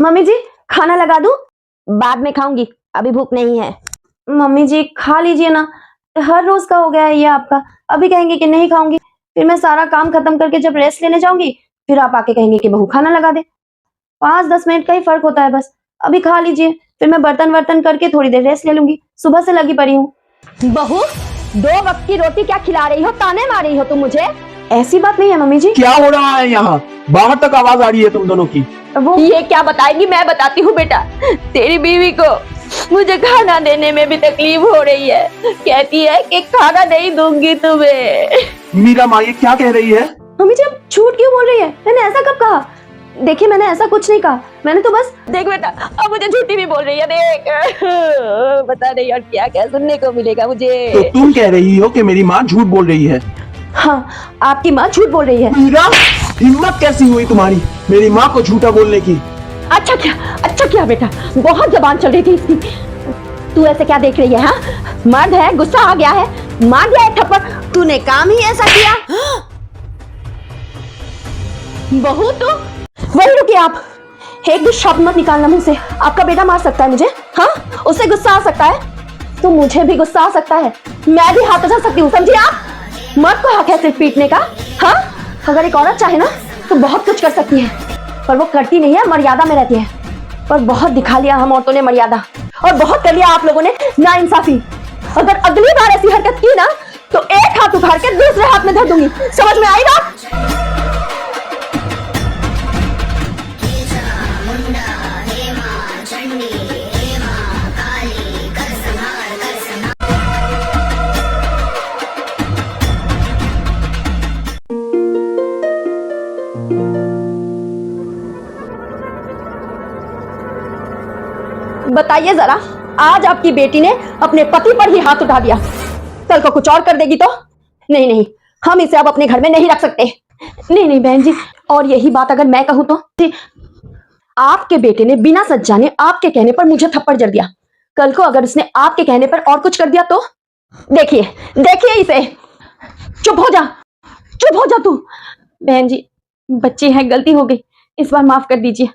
Mummy जी खाना लगा दूं? बाद में खाऊंगी, अभी भूख नहीं है। मम्मी जी खा लीजिए ना, हर रोज का हो गया है ये आपका। अभी कहेंगे कि नहीं खाऊंगी, फिर मैं सारा काम खत्म करके जब रेस्ट लेने जाऊंगी फिर आप आके कहेंगे कि बहू खाना लगा दे। 5-10 मिनट का ही फर्क होता है बस। अभी खा लीजिए, फिर मैं बर्तन वर्तन करके थोड़ी देर रेस्ट ले लूंगी। सुबह से लगी पड़ी हूँ। बहू 2 वक्त की रोटी क्या खिला रही हो, ताने मार रही हो तुम मुझे? ऐसी बात नहीं है मम्मी जी। क्या हो रहा है यहाँ? बाहर तक आवाज आ रही है तुम दोनों की। वो ये क्या बताएगी, मैं बताती हूँ बेटा। तेरी बीवी को मुझे खाना देने में भी तकलीफ हो रही है, कहती है कि खाना नहीं दूंगी तुम्हें। मीरा माँ ये क्या कह रही है? मम्मी जी अब झूठ क्यों बोल रही है? मैंने ऐसा कब कहा? देखिए मैंने ऐसा कुछ नहीं कहा, मैंने तो बस। देख बेटा, अब मुझे झूठी भी बोल रही है, देख। बता नहीं और क्या क्या सुनने को मिलेगा तो मुझे। तुम कह रही हो कि मेरी माँ झूठ बोल रही है? हाँ, आपकी माँ झूठ बोल रही है। मीरा, हिम्मत कैसी हुई तुम्हारी मेरी माँ को झूठा बोलने की? अच्छा क्या बेटा, बहुत जबान चल रही थी इसकी। तू ऐसे क्या देख रही है? हाँ, मर्द है, गुस्सा आ गया है, मार दिया है थप्पड़। तूने काम ही ऐसा किया। बहू तो वही रुकिए आप, एक भी शब्द मत निकालना मुंह से। आपका बेटा मार सकता है मुझे? हाँ, उससे गुस्सा आ सकता है तो मुझे भी गुस्सा आ सकता है। मैं भी हाथ उठा सकती हूँ, समझिए आप? मर्द को हक है सिर्फ पीटने का। हाँ, अगर एक औरत चाहे ना तो बहुत कुछ कर सकती है, पर वो करती नहीं है, मर्यादा में रहती है। पर बहुत दिखा लिया हम औरतों ने मर्यादा, और बहुत कर लिया आप लोगों ने नाइंसाफी। अगर अगली बार ऐसी हरकत की ना तो एक हाथ उखाड़ के दूसरे हाथ में धर दूंगी। समझ में आई बात? बताइए जरा, आज आपकी बेटी ने अपने पति पर ही हाथ उठा दिया, कल को कुछ और कर देगी तो? नहीं, हम इसे अब अपने घर में नहीं रख सकते। नहीं बहन जी, और यही बात अगर मैं कहूं तो? आपके बेटे ने बिना सच जाने आपके कहने पर मुझे थप्पड़ जड़ दिया, कल को अगर उसने आपके कहने पर और कुछ कर दिया तो? देखिए इसे। चुप हो जा तू। बहन जी, बच्ची है, गलती हो गई, इस बार माफ कर दीजिए।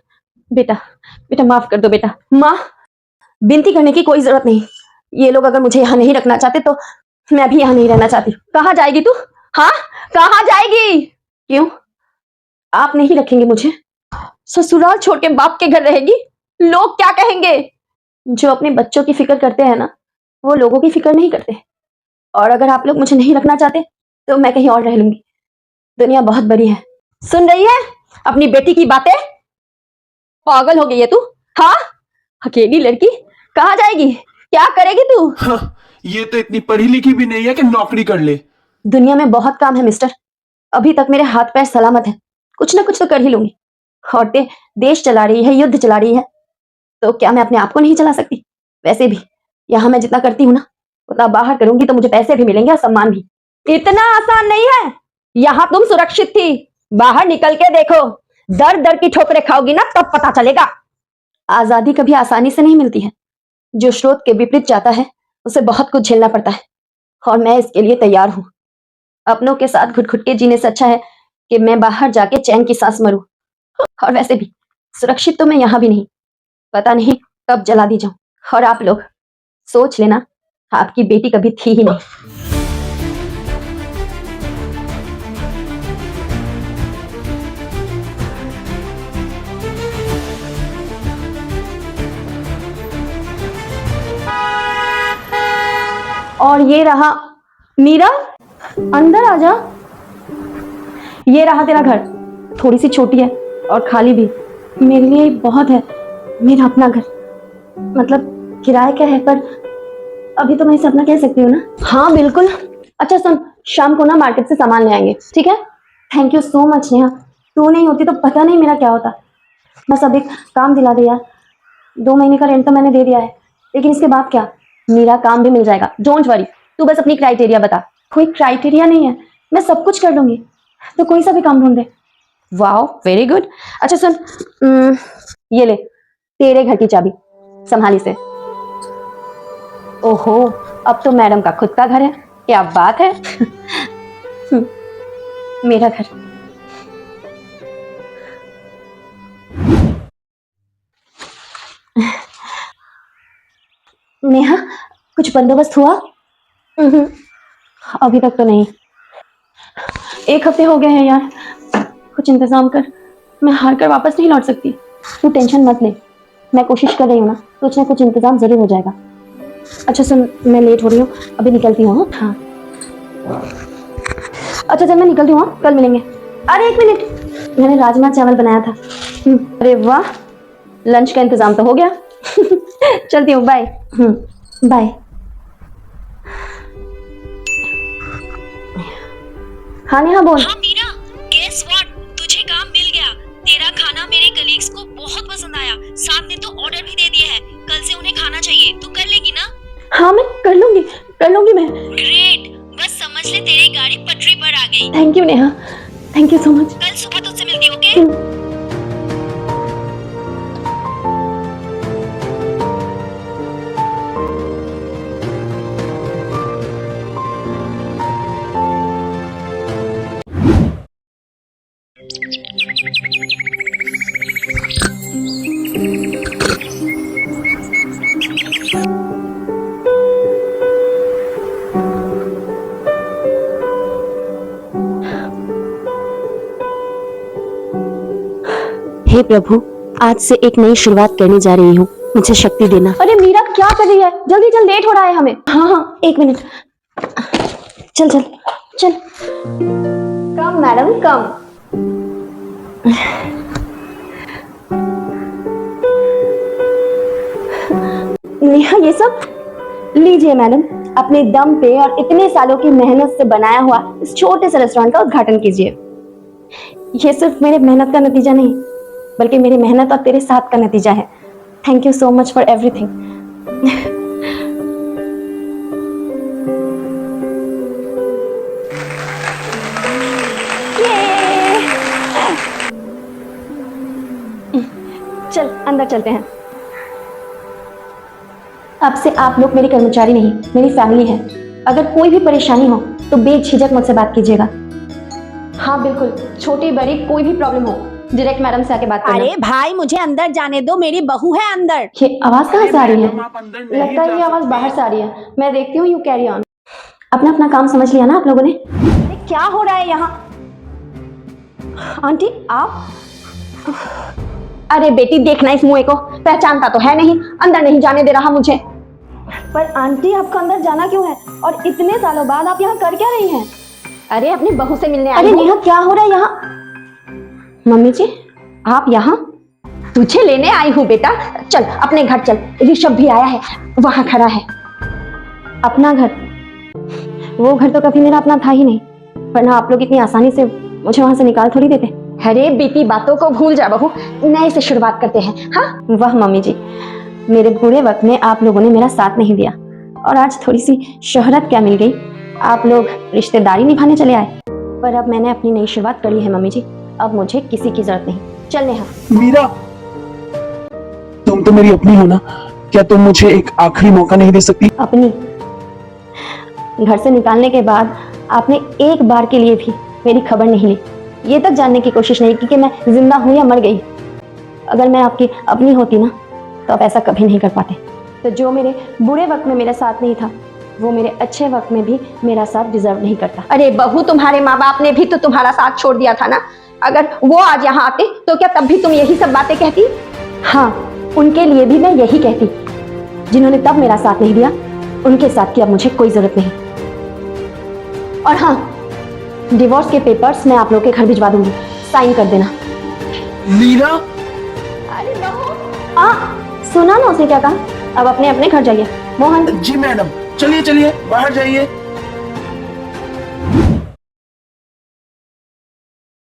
बेटा माफ कर दो बेटा। माँ, विनती करने की कोई जरूरत नहीं। ये लोग अगर मुझे यहाँ नहीं रखना चाहते तो मैं भी यहाँ नहीं रहना चाहती। कहाँ जाएगी तू? हाँ, कहाँ जाएगी? क्यों, आप नहीं रखेंगे मुझे? ससुराल छोड़ के बाप के घर रहेगी? लोग क्या कहेंगे? जो अपने बच्चों की फिक्र करते हैं ना, वो लोगों की फिक्र नहीं करते। और अगर आप लोग मुझे नहीं रखना चाहते तो मैं कहीं और रह लूंगी। दुनिया बहुत बड़ी है। सुन रही है अपनी बेटी की बातें? पागल हो गई है तू? हाँ, अकेली लड़की कहाँ जाएगी, क्या करेगी तू? हाँ, ये तो इतनी पढ़ी लिखी भी नहीं है कि नौकरी कर ले। दुनिया में बहुत काम है मिस्टर, अभी तक मेरे हाथ पैर सलामत है, कुछ ना कुछ तो कर ही लूंगी। औरतें देश चला रही है, युद्ध चला रही है, तो क्या मैं अपने आप को नहीं चला सकती? वैसे भी यहाँ मैं जितना करती हूँ ना, उतना बाहर करूंगी तो मुझे पैसे भी मिलेंगे और सम्मान भी। इतना आसान नहीं है। यहाँ तुम सुरक्षित थी, बाहर निकल के देखो, दर दर की ठोकरें खाओगी ना तब पता चलेगा। आजादी कभी आसानी से नहीं मिलती है, जो स्रोत के विपरीत जाता है उसे बहुत कुछ झेलना पड़ता है, और मैं इसके लिए तैयार हूं। अपनों के साथ घुट घुट के जीने से अच्छा है कि मैं बाहर जाके चैन की सांस मरूं। और वैसे भी सुरक्षित तो मैं यहां भी नहीं, पता नहीं कब जला दी जाऊं। और आप लोग सोच लेना, आपकी बेटी कभी थी ही नहीं। और ये रहा मीरा, अंदर आ जा। ये रहा तेरा घर, थोड़ी सी छोटी है और खाली भी। मेरे लिए बहुत है मेरा अपना घर, मतलब किराए का है, पर अभी तो मैं इसे अपना कह सकती हूँ ना। हाँ बिल्कुल। अच्छा सुन, शाम को ना मार्केट से सामान ले आएंगे, ठीक है? Thank you so much Neha, तू नहीं होती तो पता नहीं मेरा क्या होता। बस अब एक काम दिला दे यार, 2 महीने का रेंट तो मैंने दे दिया है, लेकिन इसके बाद क्या? मेरा काम भी मिल जाएगा, डोंट वरी। तू बस अपनी क्राइटेरिया बता। कोई क्राइटेरिया नहीं है, मैं सब कुछ कर दूंगी, तो कोई सा भी काम ढूंढ दे। Wow, very good. अच्छा सुन, ये ले तेरे घर की चाबी, संभाली से। ओहो, अब तो मैडम का खुद का घर है, क्या बात है। मेरा घर। नेहा, कुछ बंदोबस्त हुआ? अभी तक तो नहीं। 1 हफ्ते हो गए हैं यार। कुछ इंतजाम कर, मैं हार कर वापस नहीं लौट सकती। तू टेंशन मत ले, मैं कोशिश कर रही हूँ ना, कुछ ना कुछ इंतजाम जरूर हो जाएगा। अच्छा सुन, मैं लेट हो रही हूँ, अभी निकलती हूँ। हाँ अच्छा जब मैं निकलती हूँ, कल मिलेंगे। अरे 1 मिनट, मैंने राजमा चावल बनाया था। अरे वाह, लंच का इंतजाम तो हो गया। चलती हूँ, बाय। बाय। हाँ नेहा बोल। हाँ मीरा, गेस व्हाट, तुझे काम मिल गया। तेरा खाना मेरे कलीग्स को बहुत पसंद आया। साथ ने तो ऑर्डर भी दे दिया है, कल से उन्हें खाना चाहिए। तू कर लेगी ना? हाँ मैं कर लूंगी मैं। ग्रेट, बस समझ ले तेरी गाड़ी पटरी पर आ गई। Thank you Neha, thank you so much. कल सुबह तुझसे मिलती हूँ, ओके? हे प्रभु, आज से एक नई शुरुआत करने जा रही हूँ, मुझे शक्ति देना। अरे मीरा क्या कर रही है? जल्दी चल, लेट हो रहा है हमें। हाँ 1 मिनट। चल चल चल। कम मैडम कम। नेहा ये सब लीजिए मैडम, अपने दम पे और इतने सालों की मेहनत से बनाया हुआ इस छोटे से रेस्टोरेंट का उद्घाटन कीजिए। ये सिर्फ मेरे मेहनत का नतीजा नहीं, बल्कि मेरी मेहनत और तेरे साथ का नतीजा है। Thank you so much for everything. चल अंदर चलते हैं। अब से आप लोग मेरे कर्मचारी नहीं, मेरी फैमिली है। अगर कोई भी परेशानी हो तो बेझिझक मुझसे बात कीजिएगा। हाँ बिल्कुल, छोटी बड़ी कोई भी प्रॉब्लम हो, डायरेक्ट मैडम से आके बात करना। अरे भाई मुझे अंदर जाने दो, मेरी बहू है अंदर। ये आवाज कहाँ से आ रही है? मैडम, आप अंदर नहीं लगता है जा ये आवाज सकती। बाहर से आ रही है। मैं देखती हूँ, यू कैरी ऑन। अपना अपना काम समझ लिया ना आप लोगों ने? अरे क्या हो रहा है यहाँ? आंटी आप? अरे बेटी देखना इस मुंह को, पहचानता तो है नहीं, अंदर नहीं जाने दे रहा मुझे। पर आंटी आपको अंदर जाना क्यों है? और इतने सालों बाद आप यहाँ कर क्या रही हैं? अरे अपनी बहू से मिलने आई। अरे नेहा क्या हो रहा है यहाँ? मम्मी जी आप यहाँ? तुझे लेने आई हूँ बेटा, चल अपने घर चल। ऋषभ भी आया है, वहां खड़ा है। अपना घर? वो घर तो कभी मेरा अपना था ही नहीं, वरना आप लोग इतनी आसानी से मुझे वहां से निकाल थोड़ी देते। अरे बीती बातों को भूल जा बहू, नए से शुरुआत करते हैं। हाँ वाह मम्मी जी, मेरे बुरे वक्त में आप लोगों ने मेरा साथ नहीं दिया, और आज थोड़ी सी शोहरत क्या मिल गई, आप लोग रिश्तेदारी निभाने चले आए। पर अब मैंने अपनी नई शुरुआत कर ली है मम्मी जी, अब मुझे किसी की जरूरत नहीं। चल नेहा। मीरा, तुम तो मेरी अपनी हो ना, क्या तुम मुझे एक आखिरी मौका नहीं दे सकती? अपनी? घर से निकालने के बाद आपने एक बार के लिए भी मेरी खबर नहीं ली, ये तक जानने की कोशिश नहीं की कि मैं जिंदा हूं या मर गई। अगर मैं आपकी अपनी होती ना तो आप ऐसा कभी नहीं कर पाते। तो जो मेरे बुरे वक्त में मेरा साथ नहीं था, वो मेरे अच्छे वक्त में भी मेरा साथ डिजर्व नहीं करता। अरे बहू, तुम्हारे माँ बाप ने भी तो तुम्हारा साथ छोड़ दिया था ना। अगर वो आज यहाँ आते तो क्या तब भी तुम यही सब बातें कहती? हाँ, उनके लिए भी मैं यही कहती। जिन्होंने तब मेरा साथ नहीं दिया, उनके साथ की अब मुझे कोई जरूरत नहीं। और हाँ, डिवोर्स के पेपर्स मैं आप लोगों के घर भिजवा दूंगी, साइन कर देना। मीरा, अरे बहू, सुना ना उसने क्या कहा? अब अपने अपने घर जाइए। मोहन जी मैडम, चलिए चलिए बाहर जाइए।